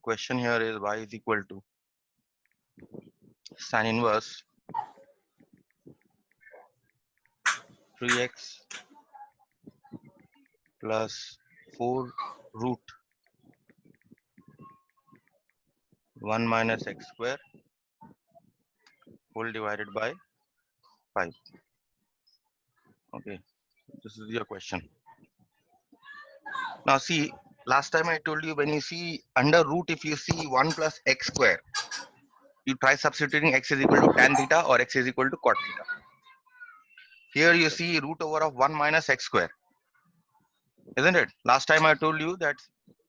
question here is y is equal to sin inverse 3x plus 4 root 1 minus x square whole divided by 5. Okay, this is your question. Now see, last time I told you when you see under root, if you see 1 plus x square, you try substituting x is equal to tan theta or x is equal to cot theta. Here you see root over of 1 minus x square, isn't it? Last time I told you that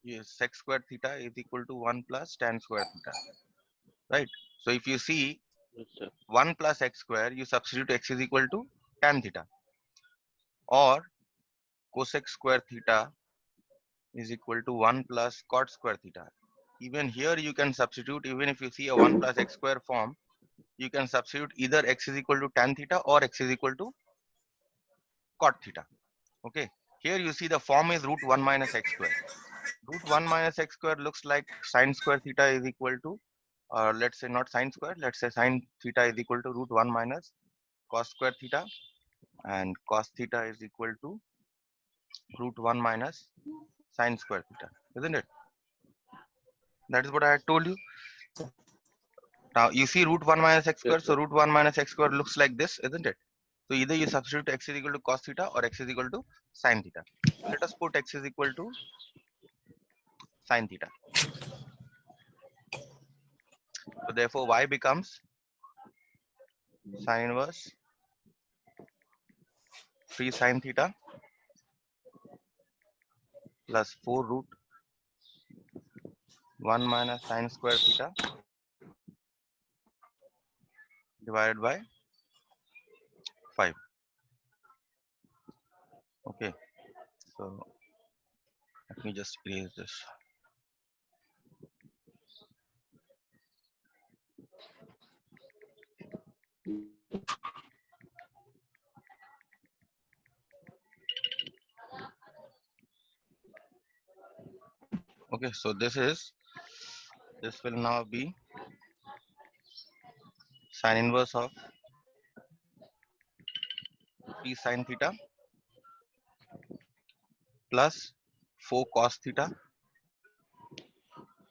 yes, sec square theta is equal to 1 plus tan square theta, right? So if you see Yes, sir. 1 plus x square, you substitute x is equal to tan theta, or cosec square theta is equal to 1 plus cot square theta. Even here you can substitute, even if you see a 1 plus x square form, you can substitute either x is equal to tan theta or x is equal to cot theta. Okay, here you see the form is root 1 minus x square. Root 1 minus x square looks like sine square theta is equal to, let's say not sine square, let's say sine theta is equal to root 1 minus cos square theta, and cos theta is equal to root 1 minus sine square theta, isn't it? That is what I had told you. Now you see root 1 minus x Yes, square, so sir. root 1 minus x square looks like this, isn't it? So either you substitute x is equal to cos theta or x is equal to sine theta. So let us put x is equal to sine theta. So therefore y becomes sine inverse 3 sine theta plus 4 root 1 minus sine square theta divided by 5. Okay, so let me just erase this. Okay, so this will now be sine inverse of 3 sine theta plus 4 cos theta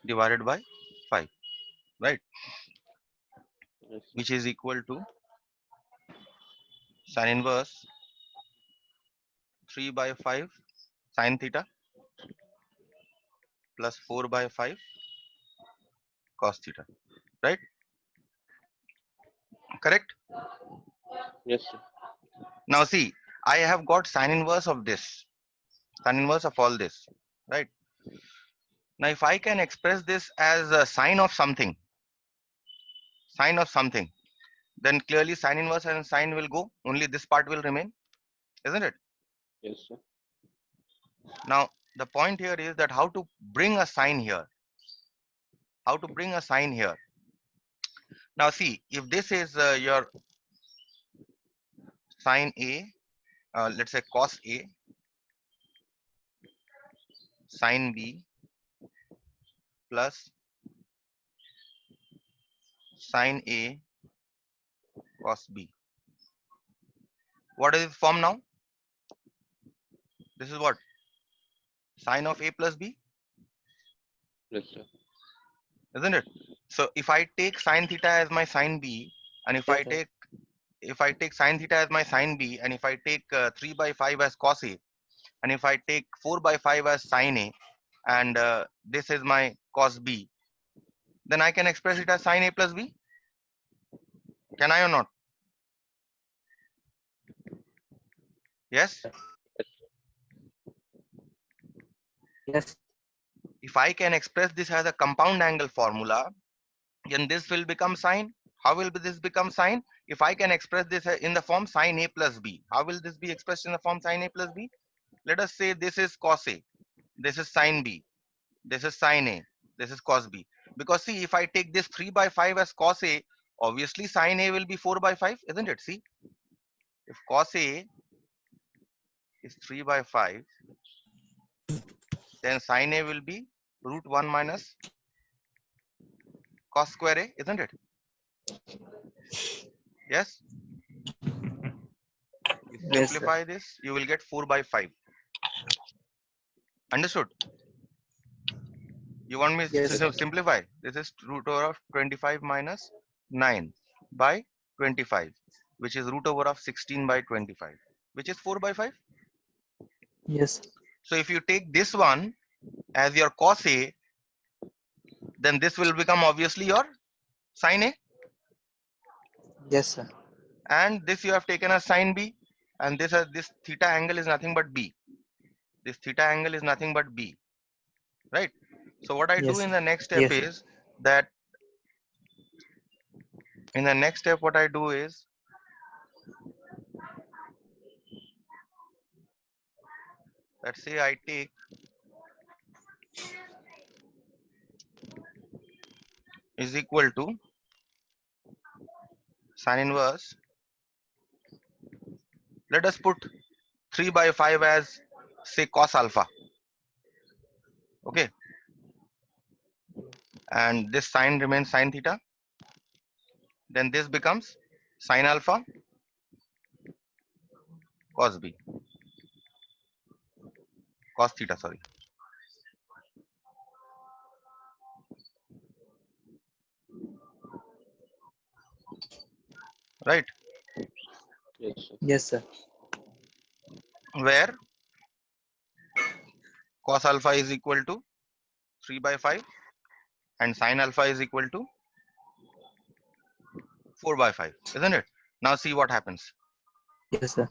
divided by 5, right? Yes, sir. Which is equal to sine inverse 3 by 5 sine theta plus 4 by 5 cos theta, right? Correct? Yes, sir. Now see, I have got sine inverse of this, sine inverse of all this, right? Now if I can express this as a sine of something, then clearly sine inverse and sine will go, only this part will remain, isn't it? Yes, sir. Now the point here is that how to bring a sine here, how to bring a sine here. Now see, if this is your sine A, let's say cos A, sine B plus sine A cos B. What is its form now? This is what? Sine of A plus B, Yes, sir. isn't it? So if I take sine theta as my sine B, and Yes, sir. if I take sine theta as my sine B, and if I take 3 by 5 as cos A, and if I take 4 by 5 as sine A, and this is my cos B, then I can express it as sine A plus B. Can I or not? Yes. Yes. If I can express this as a compound angle formula, then this will become sine. How will this become sine? If I can express this in the form sine A plus B, how will this be expressed in the form sine A plus B? Let us say this is cos A, this is sine B, this is sine A, this is cos B. Because see, if I take this 3 by 5 as cos A, obviously sine A will be 4 by 5, isn't it? See, if cos A is 3 by 5, then sine A will be root 1 minus cos square A, isn't it? Yes. You Yes, sir. simplify this, you will get 4 by 5. Understood? You want me Yes, to sir. simplify? This is root over of 25 minus 9 by 25, which is root over of 16 by 25, which is 4 by 5. Yes. So if you take this one as your cos A, then this will become obviously your sin A, Yes, sir. and this you have taken as sin B, and this theta angle is nothing but B. This theta angle is nothing but B, right? So what I do Yes, in sir. the next step Yes, sir. is that what I do is let's say I take is equal to sin inverse. Let us put 3 by 5 as say cos alpha, okay, and this sin remains sin theta. Then this becomes sin alpha cos B, cos theta, sorry. Right? Yes, sir. Yes, sir. Where cos alpha is equal to 3 by 5 and sin alpha is equal to 4 by 5, isn't it? Now see what happens. Yes, sir.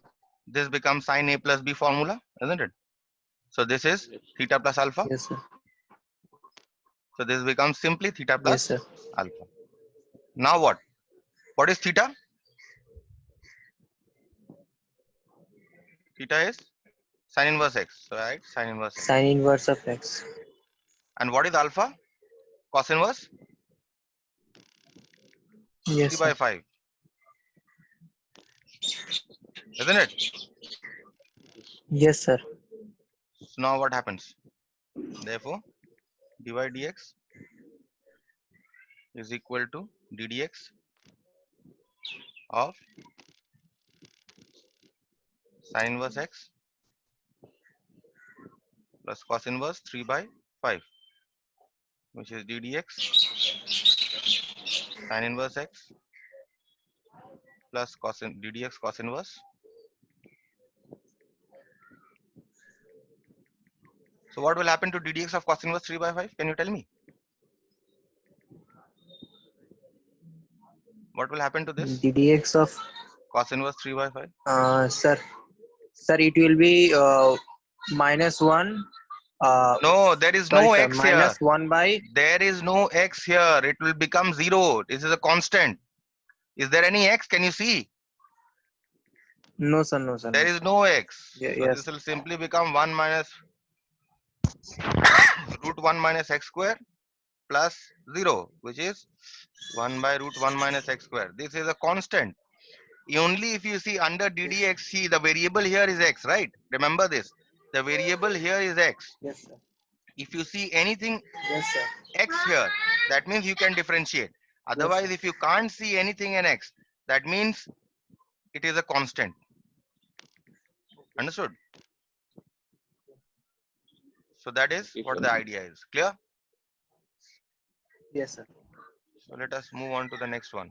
This becomes sin A plus B formula, isn't it? So this is Yes. theta plus alpha. Yes, sir. So this becomes simply theta Yes, plus sir. alpha. Now what? What is theta? Theta is sin inverse x. So right, sin inverse x. Sin inverse of x. And what is alpha? Cos inverse 3 Yes, by sir. 5, isn't it? Yes, sir. So now what happens? Therefore, dy dx is equal to ddx of sin inverse x plus cos inverse 3 by 5, which is ddx sin inverse x plus ddx cos inverse. So what will happen to ddx of cos inverse 3 by 5? Can you tell me? What will happen to this? ddx of Cos inverse 3 by 5? sir. Sir, it will be minus 1. No, there is Sorry, no sir. x here. Minus 1 by. There is no x here. It will become 0. This is a constant. Is there any x? Can you see? No, sir. No, sir. There No. is no x. Yeah, So this yes. will simply become 1 minus root 1 minus x square plus 0, which is 1 by root 1 minus x square. This is a constant. Only if you see under ddx, see the variable here is x, right? Remember this. The variable here is x. Yes, sir. If you see anything Yes, sir. x here, that means you can differentiate. Otherwise, sir. if you can't see anything in x, that means it is a constant. Understood? So that is Yes, what sir. the idea is. Clear? Yes, sir. So let us move on to the next one.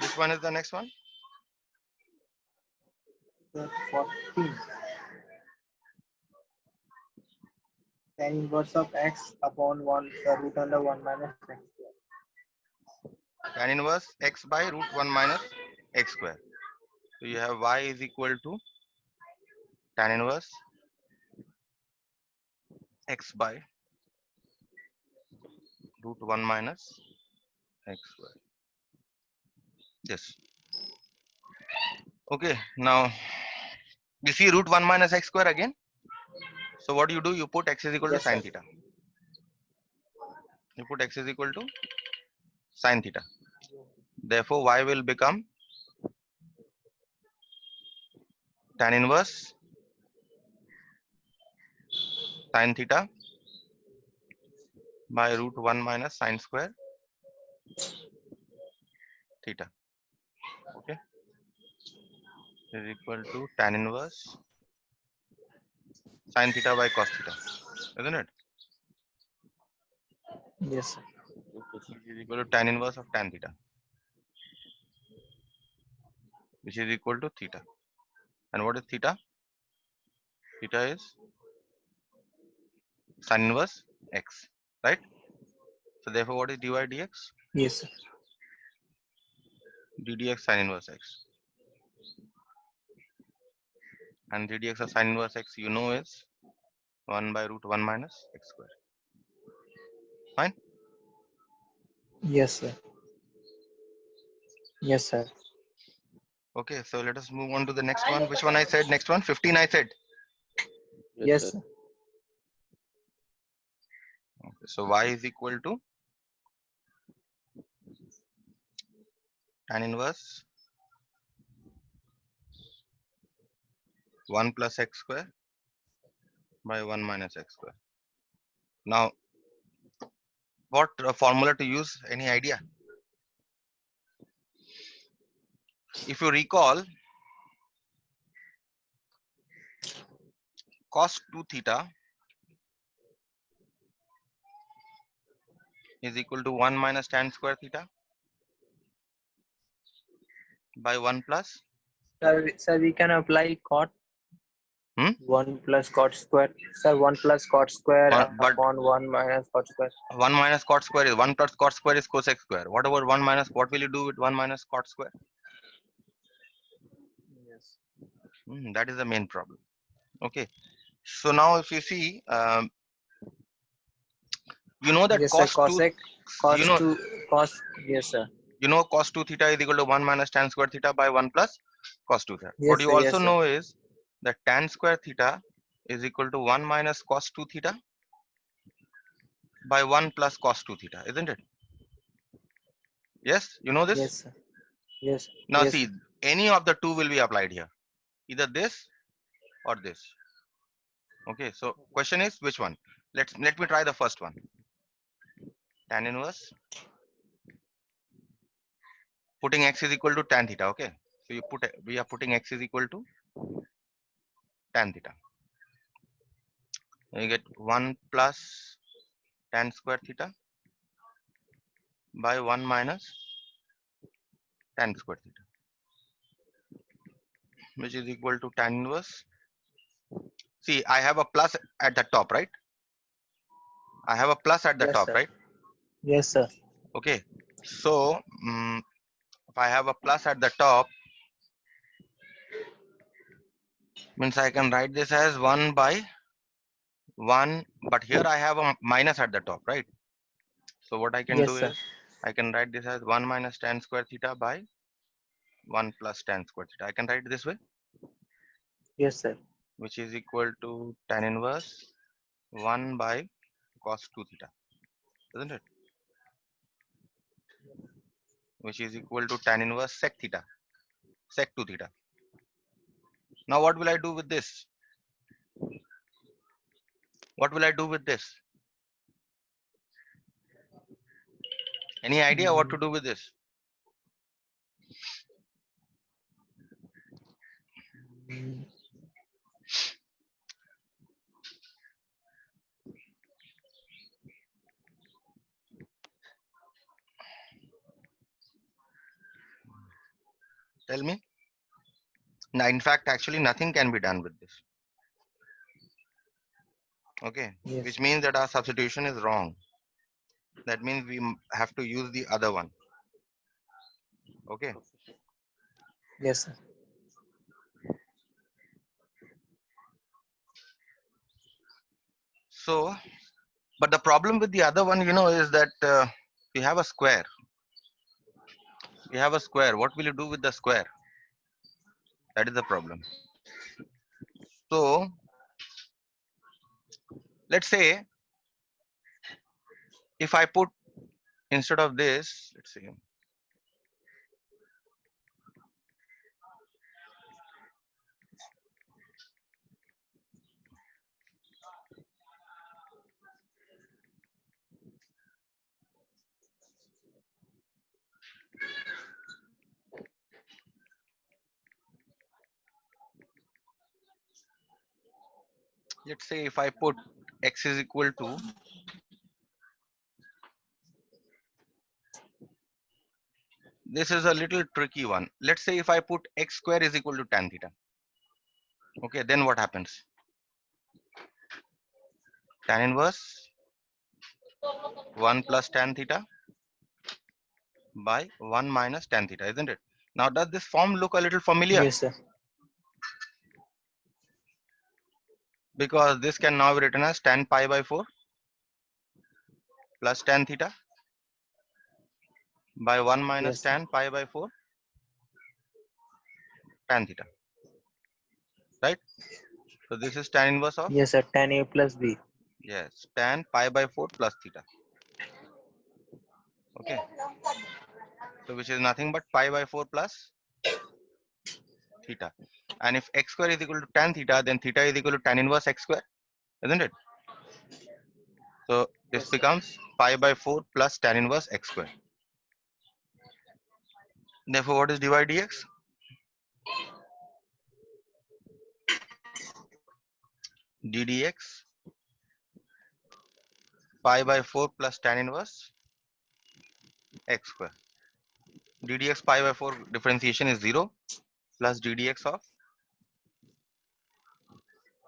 Which one is the next one? Sir, 14. Tan inverse of x upon 1, the root under 1 minus x square. Tan inverse x by root 1 minus x square. So you have y is equal to tan inverse x by root 1 minus x square. Yes. Okay. Now you see root 1 minus x square again. So what do? You put x is equal to Yes, sine sir. theta. You put x is equal to sine theta. Therefore, y will become tan inverse sine theta by root 1 minus sine square theta. Okay, is equal to tan inverse sine theta by cos theta, isn't it? Yes, sir. Okay, sir. Which is equal to tan inverse of tan theta, which is equal to theta. And what is theta? Theta is sin inverse x, right? So therefore, what is dy dx? Yes, sir. ddx sin inverse x. And ddx of sin inverse x, you know, is 1 by root 1 minus x square. Fine. Yes, sir. Yes, sir. Okay, so let us move on to the next one. Which one I said? Next one, 15 I said. Yes, Yes, sir. sir. Okay, so y is equal to tan inverse 1 plus x square by 1 minus x square. Now, what formula to use? Any idea? If you recall, cos 2 theta is equal to 1 minus tan square theta by 1 plus Sir, we can apply cot hmm? 1 plus cot square. Sir, 1 plus cot square But upon 1 minus cot square. 1 minus cot square is 1 plus cot square is cosec square. What about 1 minus? What will you do with 1 minus cot square? Yes. That is the main problem. Okay. So now if you see, you know that Yes, sir. cos 2, Cosec, cos 2, cos. Yes, sir. cos 2 theta is equal to 1 minus tan square theta by 1 plus cos 2 theta. What Yes, you sir. also Yes, sir. know is that tan square theta is equal to 1 minus cos 2 theta by 1 plus cos 2 theta, isn't it? Yes, you know this? Yes, sir. Yes. Now Yes. see, any of the two will be applied here, either this or this. Okay, so question is which one? Let me try the first one. Tan inverse, putting x is equal to tan theta. Okay, so we are putting x is equal to tan theta. You get 1 plus tan square theta by 1 minus tan square theta, which is equal to tan inverse. See, I have a plus at the top, right? I have a plus at the Yes, top, sir. right? Yes, sir. Okay, so if I have a plus at the top, means I can write this as 1 by 1, but here I have a minus at the top, right? So what I can Yes, do sir. is I can write this as 1 minus tan square theta by 1 plus tan square theta. I can write it this way, Yes, sir. which is equal to tan inverse 1 by cos 2 theta, isn't it? Which is equal to tan inverse sec theta, sec 2 theta. Now what will I do with this? What will I do with this? Any idea what to do with this? Mm, Tell me. Now, in fact, actually nothing can be done with this. Okay, Yes. which means that our substitution is wrong. That means we have to use the other one. Okay. Yes, sir. So, but the problem with the other one, is that you have a square. You have a square. What will you do with the square? That is the problem. So, let's say if I put instead of this, let's see, if I put x is equal to, this is a little tricky one. Let's say if I put x square is equal to tan theta. Okay, then what happens? Tan inverse 1 plus tan theta by 1 minus tan theta, isn't it? Now, does this form look a little familiar? Yes, sir. Because this can now be written as tan pi by 4 plus tan theta by 1 minus Yes, sir. tan pi by 4 tan theta, right? So this is tan inverse of, Yes, sir. Tan A plus B. yes, tan pi by 4 plus theta. Okay, so which is nothing but pi by 4 plus theta. And if x square is equal to tan theta, then theta is equal to tan inverse x square, isn't it? So this Yes, sir. becomes pi by 4 plus tan inverse x square. Therefore, what is dy dx? d dx pi by 4 plus tan inverse x square. d dx pi by 4 differentiation is 0 plus d dx of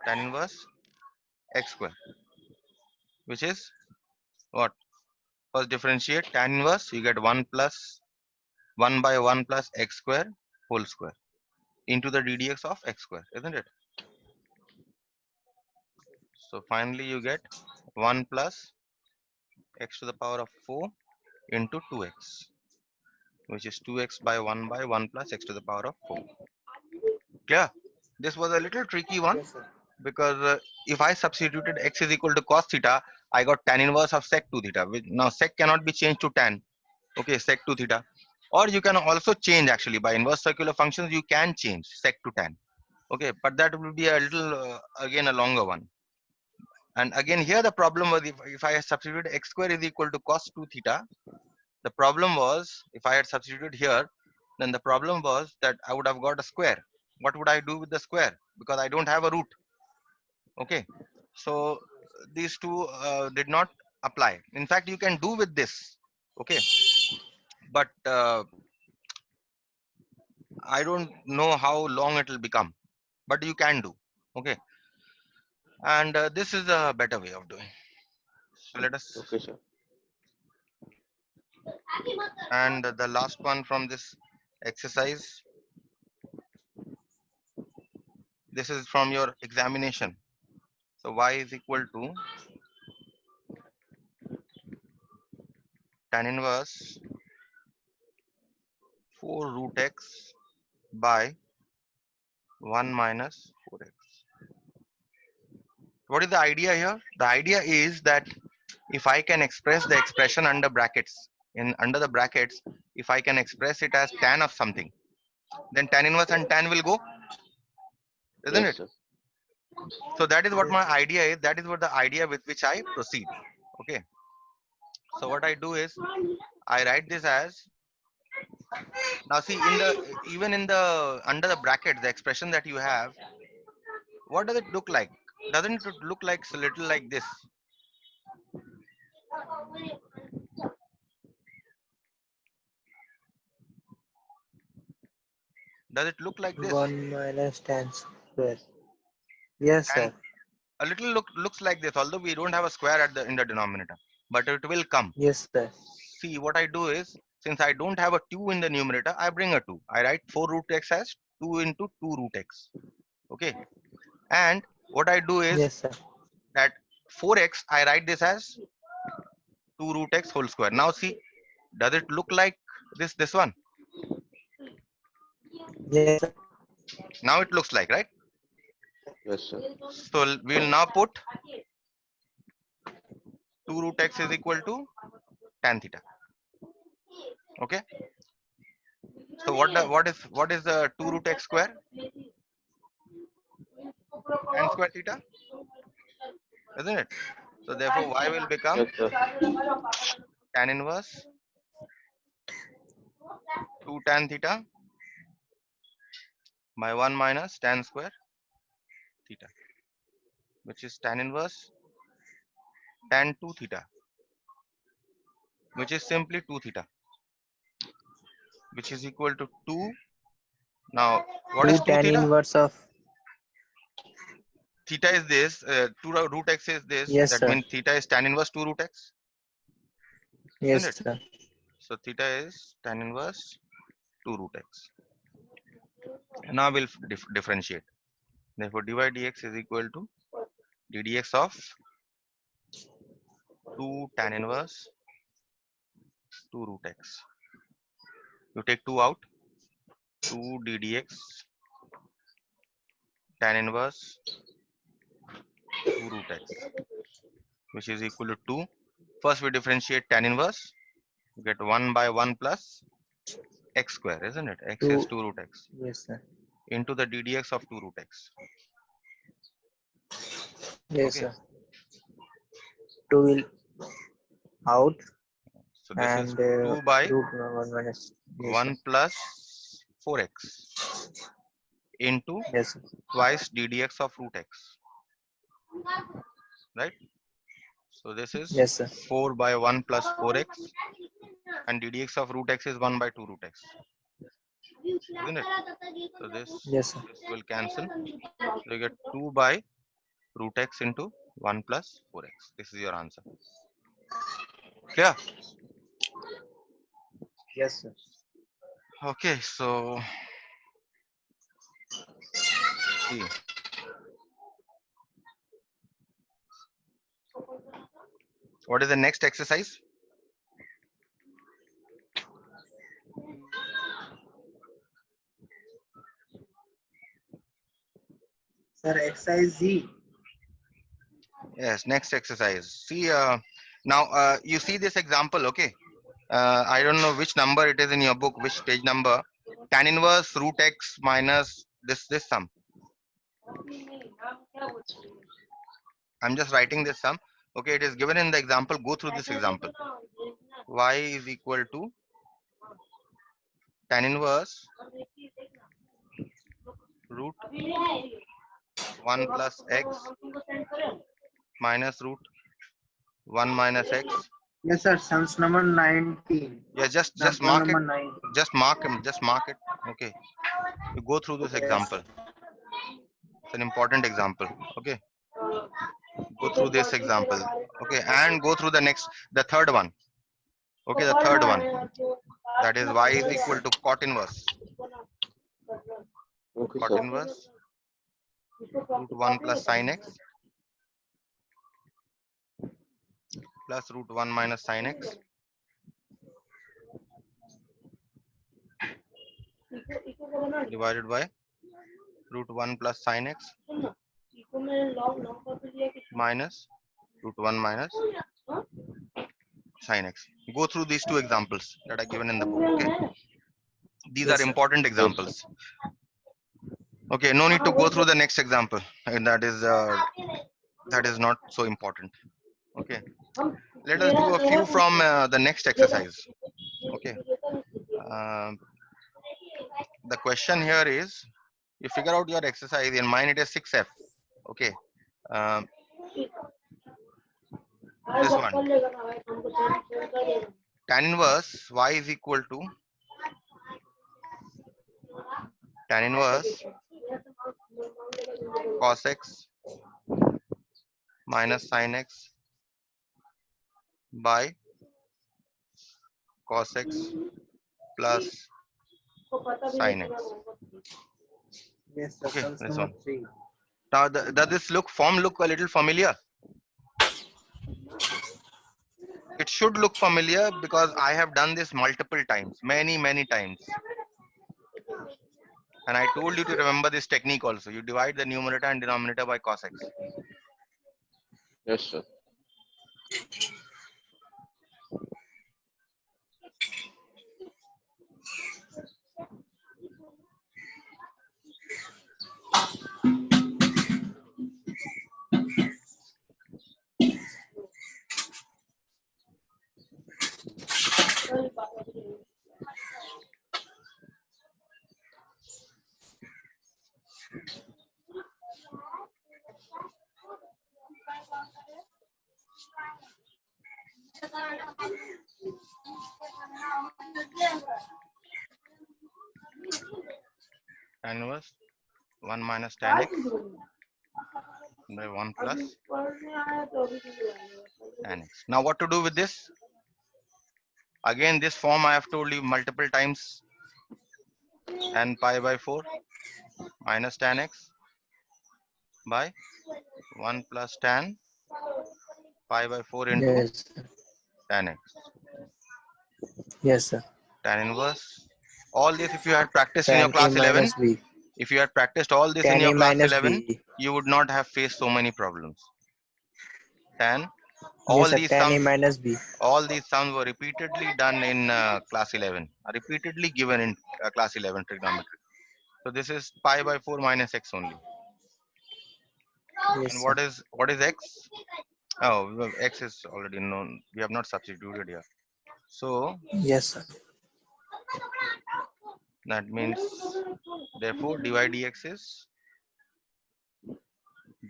tan inverse x square, which is what? First differentiate tan inverse, you get 1 plus 1 by 1 plus x square whole square into the d dx of x square, isn't it? So finally you get 1 plus x to the power of 4 into 2x, which is 2x by 1 plus x to the power of 4. Clear? This was a little tricky one Yes, sir. because if I substituted x is equal to cos theta, I got tan inverse of sec 2 theta. Now sec cannot be changed to tan. Okay, sec 2 theta. Or you can also change, actually by inverse circular functions, you can change sec to tan. Okay, but that will be a little, again, a longer one. And again, here the problem was if I substituted x square is equal to cos 2 theta, the problem was if I had substituted here, then the problem was that I would have got a square. What would I do with the square? Because I don't have a root. Okay, so these two did not apply. In fact, you can do with this. Okay, but I don't know how long it will become, but you can do. Okay, and this is a better way of doing. So let us, Okay, sir. and the last one from this exercise, this is from your examination. So y is equal to tan inverse 4 root x by 1 minus 4x. What is the idea here? The idea is that if I can express the expression under brackets, under the brackets, if I can express it as tan of something, then tan inverse and tan will go, isn't Yes, it? sir. So that is what Yes, my sir. idea is. That is what the idea with which I proceed. Okay. So what I do is I write this as, now see, in the, even in the under the brackets, the expression that you have, what does it look like? Doesn't it look like a little like this? Does it look like this? 1 minus tan square. Yes, And sir. a little looks like this, although we don't have a square at the in the denominator, but it will come. Yes, sir. See, what I do is, since I don't have a 2 in the numerator, I bring a 2. I write 4 root x as 2 into 2 root x. Okay. And what I do is Yes, sir. that 4x, I write this as 2 root x whole square. Now see, does it look like this one? Yes, sir. Now it looks like, right? Yes, sir. So we will now put 2 root x is equal to tan theta. Okay. So what is the 2 root x square? Tan square theta, isn't it? So therefore y will become Yes, sir. tan inverse 2 tan theta by 1 minus tan square theta, which is tan inverse tan 2 theta, which is simply 2 theta, which is equal to 2. Now, what 2 is 2 tan theta? inverse of. Theta is this, 2 root x is this. Yes, That sir. means theta is tan inverse 2 root x, isn't Yes, it? sir. So theta is tan inverse 2 root x. And now we'll differentiate. Therefore, dy dx is equal to ddx of 2 tan inverse 2 root x. You take 2 out, 2 ddx tan inverse 2 root x, which is equal to 2. First, we differentiate tan inverse. You get 1 by 1 plus x square, isn't it? X is 2. 2 root x Yes, sir. into the ddx of 2 root x. Yes, Okay. sir. 2 will out So this is and 2 by root 1 minus. Yes, 1 sir. plus 4x into Yes, sir. twice ddx of root x, right? So this is Yes, sir. 4 by 1 plus 4x, and ddx of root x is 1 by 2 root x, isn't it? So Yes, sir. this will cancel. So you get 2 by root x into 1 plus 4x. This is your answer. Clear? Yes, sir. Okay, so see. What is the next exercise? Sir, exercise Z. Yes, next exercise. See, now you see this example, okay? I don't know which number it is in your book, which page number. Tan inverse root x minus this sum. I'm just writing this sum. Okay, it is given in the example. Go through this example. Y is equal to tan inverse root 1 plus x minus root 1 minus x. Yes, sir. Sums number 19. Yeah, just Example mark it. number 19. Just mark him. Just mark it. Okay. You go through this Yes. example. It's an important example. Okay. Go through this example. Okay, and go through the third one. Okay, the third one. That is y is equal to cot inverse. Okay, Cot sir. inverse root 1 plus sin x plus root 1 minus sin x divided by root 1 plus sin x minus root 1 minus sin x. Go through these two examples that are given in the book. Okay, these Yes, are sir. important Yes, sir. examples. Okay, no need to go through the next example, and that is not so important. Okay, let us do a few from the next exercise. Okay, um, the question here is, you figure out your exercise. In mine it is 6f. Okay, um, this one, tan inverse y is equal to tan inverse cos x minus sin x by cos x plus sin x. Yes, sir. Okay, Sums this number one. 3. Now, does this form look a little familiar? It should look familiar because I have done this multiple times, many times. And I told you to remember this technique also. You divide the numerator and denominator by cos x. Yes, sir. Tan inverse 1 minus tan x by 1 plus tan x. Now what to do with this? Again, this form I have told you multiple times. Tan pi by 4 minus tan x by 1 plus tan pi by 4 into Yes, sir. tan x. Yes, sir. Tan inverse. All this, if you had practiced in your Tan A class 11, minus B. if you had practiced all this in Tan your A class minus 11, B. you would not have faced so many problems. Tan. Yes, All sir. these Tan A sums, minus B. all these sums were repeatedly done in class 11, repeatedly given in class 11 trigonometry. So this is pi by 4 minus x only. Yes, And sir. what is x? Oh, well, x is already known. We have not substituted here. So Yes, sir. that means, therefore, dy dx is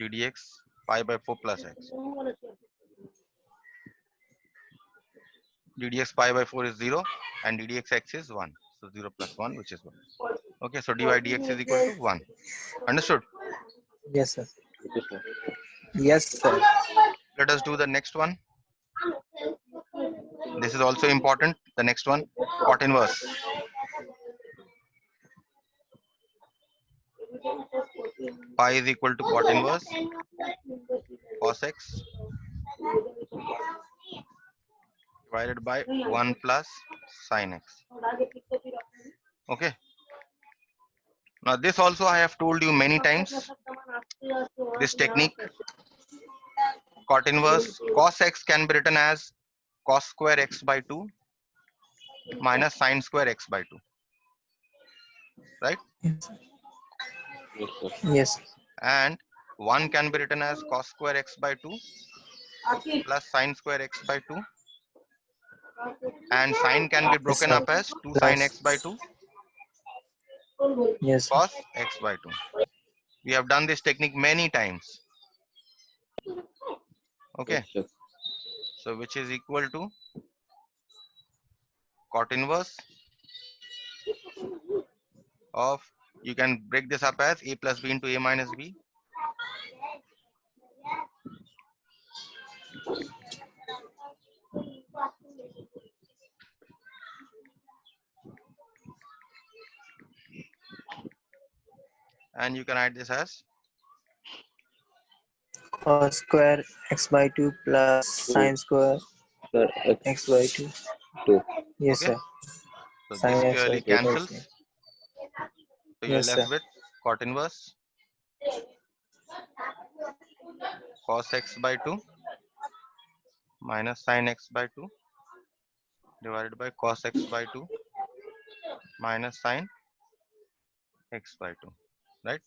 ddx pi by 4 plus x. ddx pi by 4 is 0 and ddx x is 1. So 0 plus 1, which is 1. Okay, so dy dx is equal to 1. Understood? Yes, sir. Okay, sir. Yes, sir. Let us do the next one. This is also important. The next one, cot inverse. Pi is equal to cot inverse cos x divided by 1 plus sin x. Okay. Now this also I have told you many times. This technique, cot inverse cos x can be written as cos square x by 2 minus sin square x by 2. Right? Yes, sir. Yes. And 1 can be written as cos square x by 2 plus sin square x by 2. And sin can be Yes, broken sir. up as 2 sin Plus. x by 2 Yes, sir. cos x by 2. We have done this technique many times. Okay. Yes, sir. So which is equal to cot inverse of, you can break this up as a plus b into a minus b and you can write this as Cos square x by 2 plus Two. sin square Sir, x by 2. X2. Yes, okay. sir. So this Sin x by clearly 2. Yes, cancels. Okay. So you're Yes, left sir. with cot inverse cos x by 2 minus sin x by 2 divided by cos x by 2 minus sin x by 2. Right?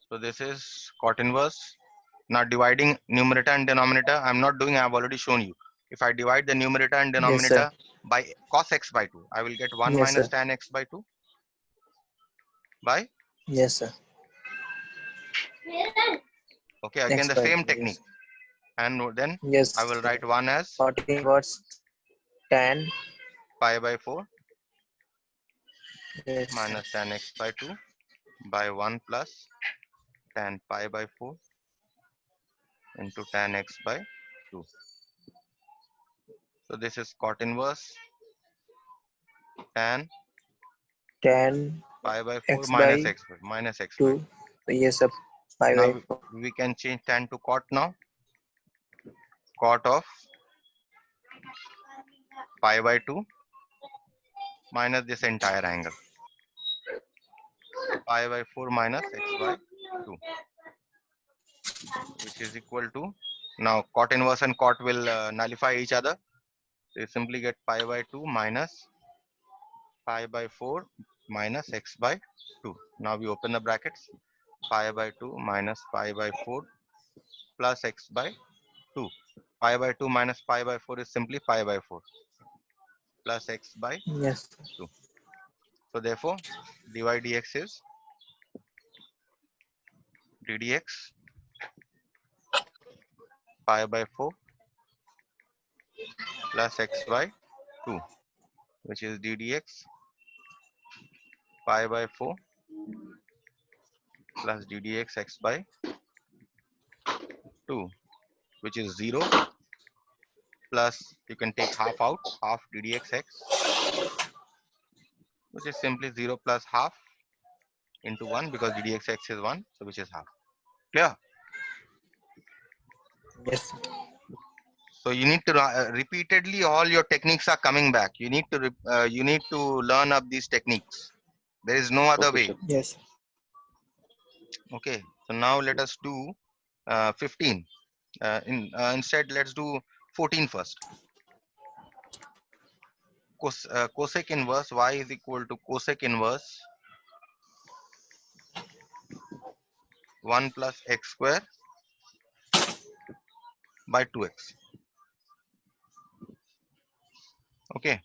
So this is cot inverse. Now dividing numerator and denominator, I'm not doing, I've already shown you. If I divide the numerator and Yes, sir. denominator by cos x by 2, I will get 1 Yes, minus sir. tan x by 2 by, Yes, sir. okay, again X the by same 2. technique. And then Yes. I will write 1 as Cot inverse tan. pi by 4 Yes, sir. minus tan x by 2 by 1 plus tan pi by 4 into tan x by 2. So this is cot inverse tan Tan pi by 4 x by minus x by 2. 2. Yes, sir. Pi Now by 4. we can change tan to cot now. Cot of pi by 2 minus this entire angle. Pi by 4 minus x by 2, which is equal to Now cot inverse and cot will nullify each other. So you simply get pi by 2 minus pi by 4 minus x by 2. Now we open the brackets. Pi by 2 minus pi by 4 plus x by 2. Pi by 2 minus pi by 4 is simply pi by 4 plus x by Yes. 2. So therefore, dy dx is ddx pi by 4 plus x by 2, which is ddx pi by 4 plus ddx x by 2, which is 0 plus you can take half out, half ddx x, which is simply 0 plus half into 1 because ddx x is 1, so which is half. Clear? Yes. So you need to repeatedly all your techniques are coming back. You need to learn up these techniques. There is no other Okay, way. sir. Yes. Okay. So now let us do 15. Instead, let's do 14 first. Cosec inverse y is equal to cosec inverse 1 plus x square by 2x. Okay.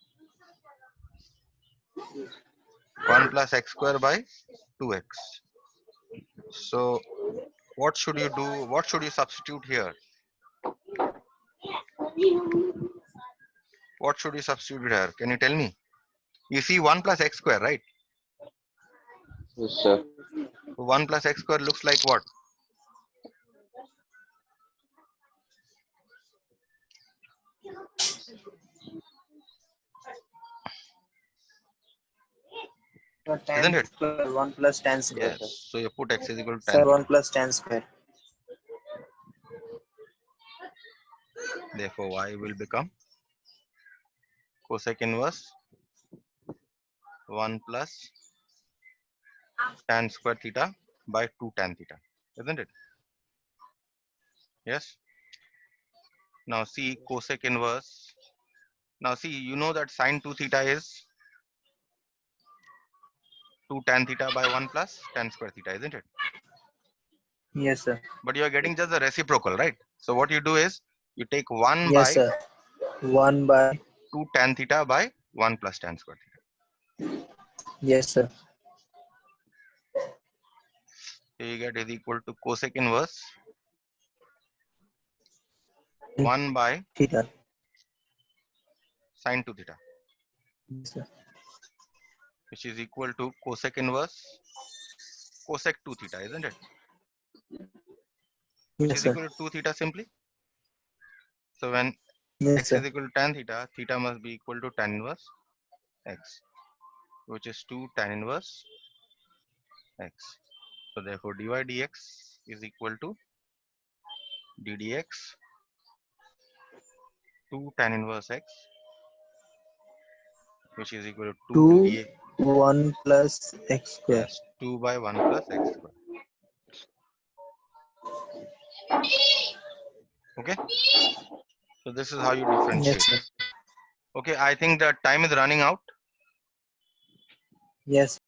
1 plus x square by 2x. So what should you do? What should you substitute here? What should you substitute here? Can you tell me? You see 1 plus x square, right? Yes, sir. 1 plus x square looks like what? So Isn't tan it? square 1 plus tan square. Yes. So you put x is equal to Sir, tan 1 theta. plus tan square. Therefore, y will become cosec inverse 1 plus tan square theta by 2 tan theta. Isn't it? Yes. Now see cosec inverse. Now see, you know that sine 2 theta is 2 tan theta by 1 plus tan square theta, isn't it? Yes, sir. But you are getting just the reciprocal, right? So what you do is you take 1 Yes, by sir. 1 by. 2 tan theta by 1 plus tan square theta. Yes, sir. So you get is equal to cosec inverse 1 by Theta. sine 2 theta, Yes, sir. which is equal to cosec inverse cosec 2 theta, isn't it? Which Yes, is sir. equal to 2 theta simply. So when Yes, x is sir. equal to tan theta, theta must be equal to tan inverse x, which is 2 tan inverse x. So therefore dy dx is equal to ddx 2 tan inverse x, which is equal to 2 2 ddx. 1 plus x square. Yes, 2 by 1 plus x square. Okay. So this is how you Yes, differentiate. sir. Okay, I think the time is running out. Yes.